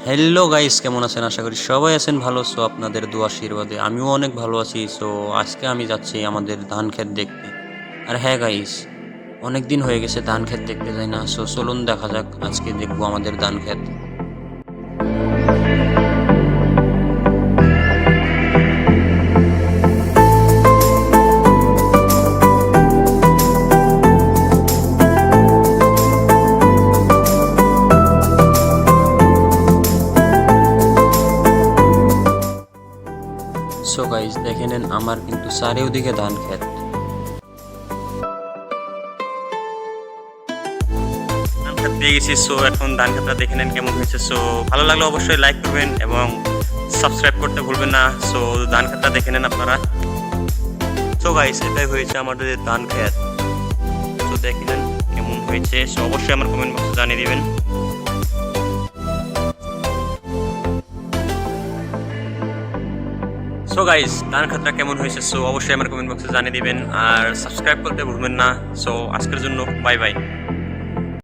Hello guys, কেমন আছেন? আশা করি সবাই আছেন ভালো। সো আপনাদের দোয়া আশীর্বাদে আমিও অনেক ভালো আছি। সো আজকে আমি যাচ্ছি আমাদের ধান ক্ষেত দেখতে। আর হ্যাঁ গাইস, অনেক দিন হয়ে গেছে ধান ক্ষেত দেখতে যাই না। সো চলুন দেখা যাক, আজকে দেখবো আমাদের ধান ক্ষেত। সো গাইস দেখে নেন, আমার কিন্তু চারিওদিকে ধান ক্ষেত। ধান ক্ষেত পেয়ে গেছি। সো এখন ধান ক্ষেতটা দেখে নেন কেমন হয়েছে। সো ভালো লাগলে অবশ্যই লাইক করবেন এবং সাবস্ক্রাইব করতে ভুলবেন না। সো ধান ক্ষেতটা দেখে নেন আপনারা। সো গাইস এটাই হয়েছে আমাদের ধান ক্ষেত। তো দেখে নেন কেমন হয়েছে। সো অবশ্যই আমার কমেন্ট বক্সে জানিয়ে দিবেন। সো গাইস ধান ক্ষেতটা কেমন হয়েছে, সো অবশ্যই আমার কমেন্ট বক্সে জানিয়ে দিবেন আর সাবস্ক্রাইব করতে ভুলবেন না। সো আজকের জন্য বাই বাই।